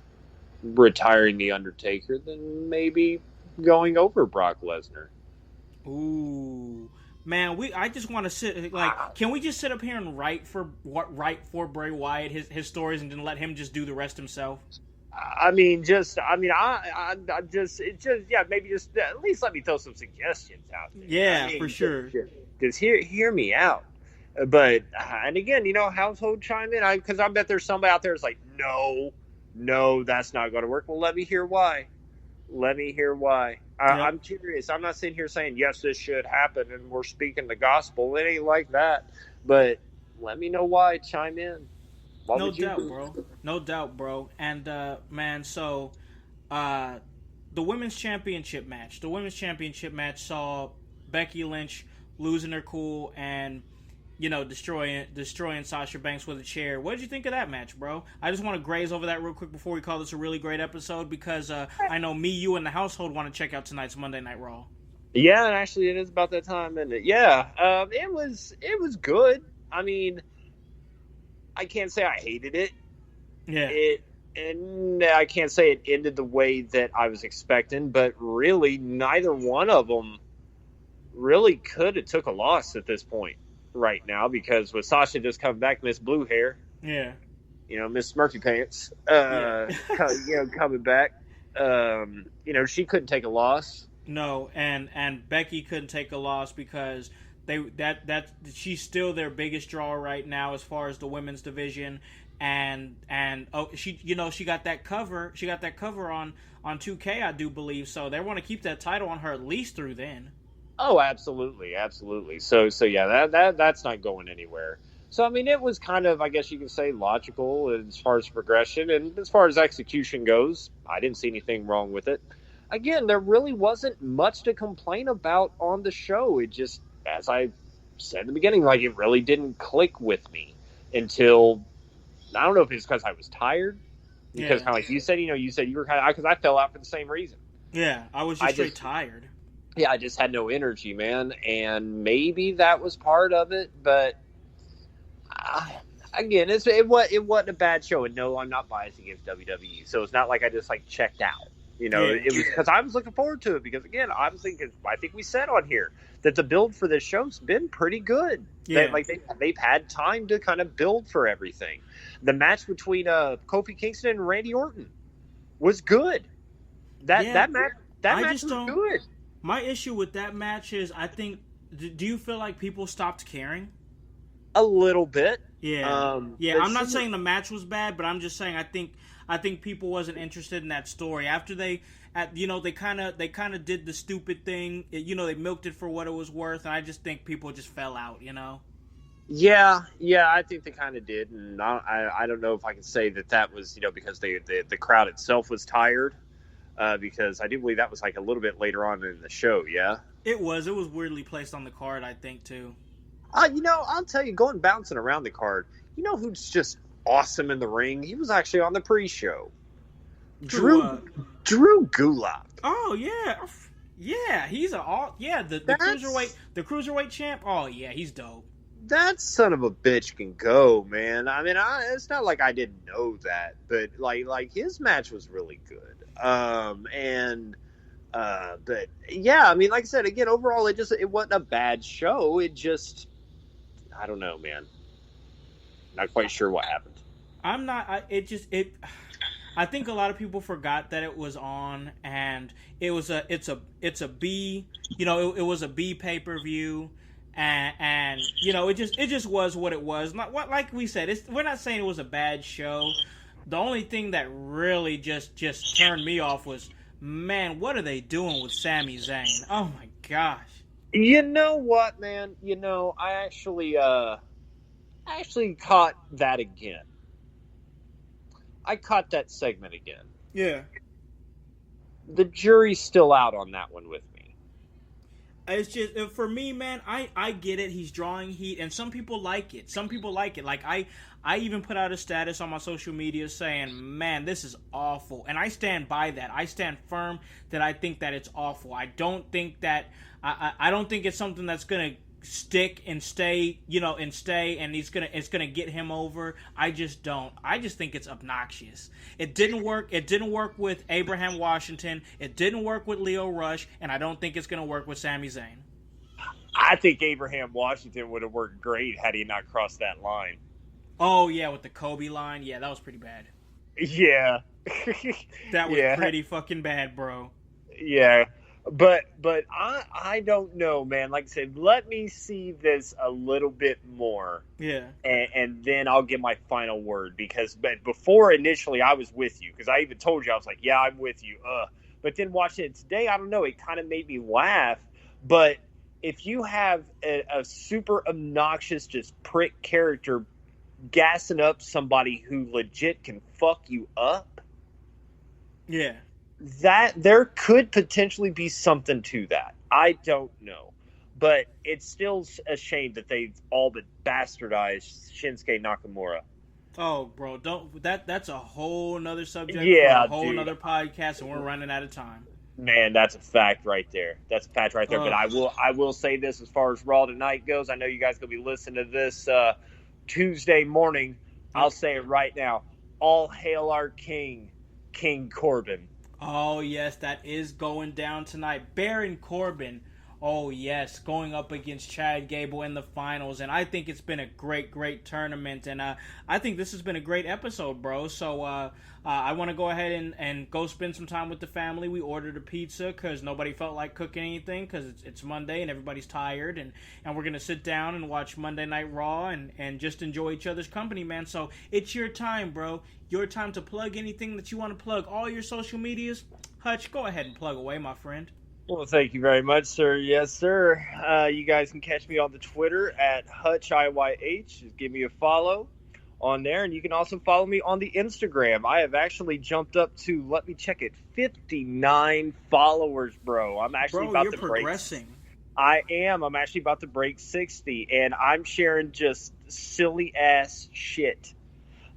retiring The Undertaker than maybe going over Brock Lesnar? Ooh. Man, I just want to sit, like, can we just sit up here and write for Bray Wyatt his stories, and then let him just do the rest himself? Maybe just at least let me throw some suggestions out there. Yeah, for sure. Just hear me out. But, and again, household chime in, because I bet there's somebody out there that's like, no, that's not going to work. Well, let me hear why. I'm curious. I'm not sitting here saying, yes, this should happen, and we're speaking the gospel. It ain't like that. But let me know why. Chime in. No doubt, bro. And, man, so the Women's Championship match. The Women's Championship match saw Becky Lynch losing her cool and, destroying Sasha Banks with a chair. What did you think of that match, bro? I just want to graze over that real quick before we call this a really great episode, because I know me, you, and the household want to check out tonight's Monday Night Raw. Yeah, and actually it is about that time, isn't it? Yeah, it was good. I mean, I can't say I hated it. Yeah. And I can't say it ended the way that I was expecting, but really neither one of them really could have took a loss at this point right now, because with Sasha just coming back, Miss Blue Hair. Yeah. Miss Smurfy Pants, coming back. She couldn't take a loss. No, and Becky couldn't take a loss because she's still their biggest draw right now as far as the women's division, and she got that cover. She got that cover on 2K, I do believe. So they want to keep that title on her at least through then. Oh, absolutely. So yeah, that's not going anywhere. So I mean, it was kind of, I guess you could say, logical as far as progression, and as far as execution goes, I didn't see anything wrong with it. Again, there really wasn't much to complain about on the show. It just, as I said in the beginning, like, it really didn't click with me until, I don't know if it's because I was tired, because kind of like you said, you were kind of, because I fell out for the same reason. Yeah, I was just straight tired. Yeah, I just had no energy, man, and maybe that was part of it, but again, it wasn't a bad show, and no, I'm not biased against WWE, so it's not like I just, like, checked out. It was because I was looking forward to it, because, again, I think we said on here that the build for this show's been pretty good. Yeah. They've had time to kind of build for everything. The match between Kofi Kingston and Randy Orton was good. That match was good. My issue with that match is, I think, do you feel like people stopped caring? A little bit. Yeah. I'm not saying the match was bad, but I'm just saying I think people wasn't interested in that story after they kind of did the stupid thing. They milked it for what it was worth, and I just think people just fell out. Yeah, I think they kind of did, and I don't know if I can say that was because the crowd itself was tired. because I do believe that was like a little bit later on in the show. Yeah, It was weirdly placed on the card, I think, too. I'll tell you, going bouncing around the card. You know who's just awesome in the ring? He was actually on the pre-show. Drew Gulak. Oh yeah, he's the cruiserweight champ. Oh yeah, he's dope. That son of a bitch can go, man. I mean, it's not like I didn't know that, but like his match was really good. But yeah, I mean, like I said, again, overall, it wasn't a bad show. It just, I don't know, man. Not quite sure what happened. I think a lot of people forgot that it was on, and it's a B, it was a B pay-per-view, and it just was what it was. Like we said, we're not saying it was a bad show. The only thing that really just turned me off was, man, what are they doing with Sami Zayn? Oh my gosh. You know what, man? I actually caught that again. I caught that segment again. Yeah. The jury's still out on that one with me. It's just, for me, man, I get it. He's drawing heat, and some people like it. Like, I even put out a status on my social media saying, man, this is awful. And I stand by that. I stand firm that I think that it's awful. I don't think it's something that's going to stick and stay, and it's gonna get him over. I just don't. I just think it's obnoxious. It didn't work. It didn't work with Abraham Washington. It didn't work with Leo Rush, and I don't think it's gonna work with Sami Zayn. I think Abraham Washington would have worked great had he not crossed that line. Oh yeah, with the Kobe line. Yeah, that was pretty bad. Yeah. That was pretty fucking bad, bro. Yeah. But I don't know, man. Like I said, let me see this a little bit more. Yeah. And then I'll give my final word. But before initially I was with you. Because I even told you, I was like, yeah, I'm with you. But then watching it today, I don't know. It kind of made me laugh. But if you have a super obnoxious, just prick character gassing up somebody who legit can fuck you up. Yeah. That there could potentially be something to that. I don't know. But it's still a shame that they've all but bastardized Shinsuke Nakamura. Oh, bro, that's a whole nother subject, yeah, for a whole nother podcast, and we're running out of time. Man, that's a fact right there. But I will say this as far as Raw tonight goes. I know you guys gonna be listening to this Tuesday morning. I'll say it right now. All hail our king, King Corbin. Oh, yes, that is going down tonight. Baron Corbin, oh, yes, going up against Chad Gable in the finals. And I think it's been a great, great tournament. And I think this has been a great episode, bro. So I want to go ahead and go spend some time with the family. We ordered a pizza because nobody felt like cooking anything because it's Monday and everybody's tired. And we're going to sit down and watch Monday Night Raw and just enjoy each other's company, man. So it's your time, bro. Your time to plug anything that you want to plug. All your social medias. Hutch, go ahead and plug away, my friend. Well, thank you very much, sir. Yes, sir. You guys can catch me on the Twitter at Hutch IYH. Just give me a follow on there. And you can also follow me on the Instagram. I have actually jumped up to, let me check it, 59 followers, bro. I'm actually about to break. Progressing. I am. I'm actually about to break 60. And I'm sharing just silly-ass shit.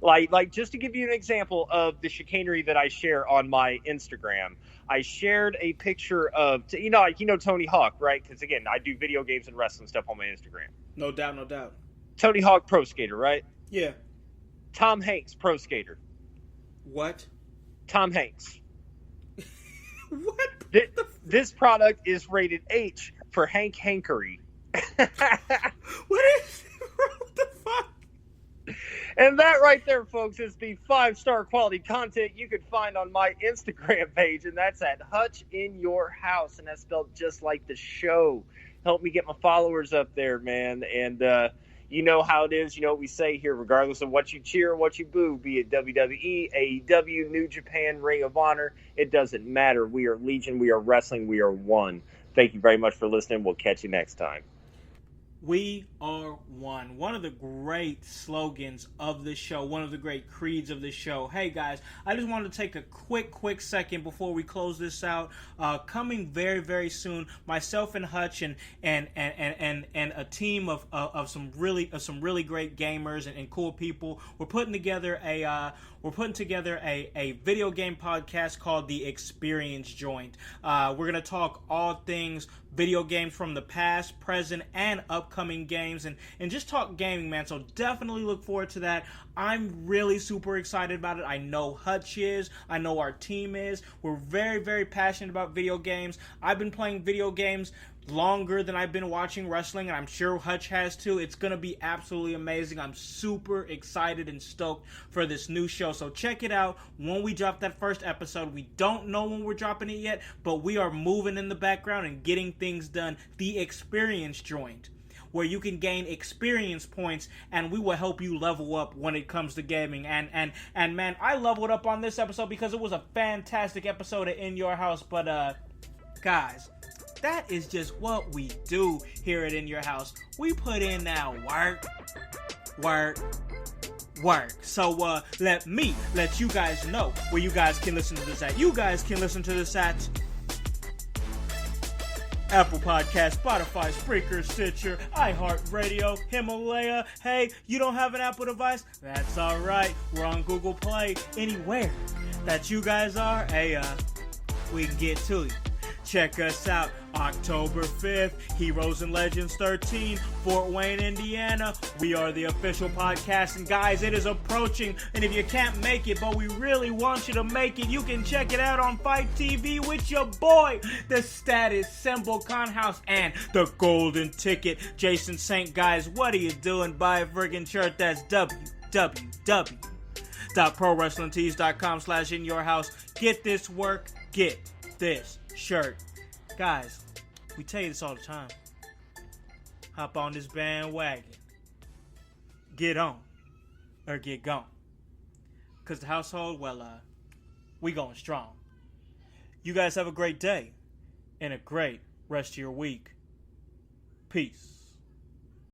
Like just to give you an example of the chicanery that I share on my Instagram, I shared a picture of, Tony Hawk, right? Because, again, I do video games and wrestling stuff on my Instagram. No doubt, no doubt. Tony Hawk Pro Skater, right? Yeah. Tom Hanks Pro Skater. What? Tom Hanks. What? This product is rated H for Hank Hankery. What the fuck? And that right there, folks, is the 5-star quality content you can find on my Instagram page, and that's at Hutch in Your House, and that's spelled just like the show. Help me get my followers up there, man. And you know how it is. You know what we say here, regardless of what you cheer or what you boo, be it WWE, AEW, New Japan, Ring of Honor, it doesn't matter. We are Legion, we are wrestling, we are one. Thank you very much for listening. We'll catch you next time. We are one. One of the great slogans of the show, one of the great creeds of the show. Hey guys, I just wanted to take a quick second before we close this out. Coming very, very soon, myself and Hutch and a team of some really great gamers and cool people. We're putting together a video game podcast called The Experience Joint. We're gonna talk all things video games from the past, present, and upcoming games, and just talk gaming, man. So definitely look forward to that. I'm really super excited about it. I know Hutch is. I know our team is. We're very, very passionate about video games. I've been playing video games longer than I've been watching wrestling, and I'm sure Hutch has too. It's gonna be absolutely amazing. I'm super excited and stoked for this new show, so check it out when we drop that first episode. We don't know when we're dropping it yet, but we are moving in the background and getting things done. The Experience Joint, where you can gain experience points, and we will help you level up when it comes to gaming. And man, I leveled up on this episode because it was a fantastic episode of In Your House. But guys, that is just what we do here at In Your House. We put in that work. So let you guys know where you guys can listen to this at. You guys can listen to this at Apple Podcasts, Spotify, Spreaker, Stitcher, iHeartRadio, Himalaya. Hey, you don't have an Apple device? That's alright. We're on Google Play. Anywhere that you guys are, hey, we can get to you. Check us out October 5th, Heroes and Legends 13, Fort Wayne, Indiana. We are the official podcast, and guys, it is approaching, and if you can't make it, but we really want you to make it, you can check it out on Fight TV with your boy, the Status Symbol Conhouse, and the Golden Ticket, Jason Saint. Guys, what are you doing? Buy a friggin' shirt. That's www.prowrestlingtees.com/inyourhouse. Get this work, get this shirt. Guys, we tell you this all the time. Hop on this bandwagon. Get on or get gone. Because the household, well, we going strong. You guys have a great day and a great rest of your week. Peace.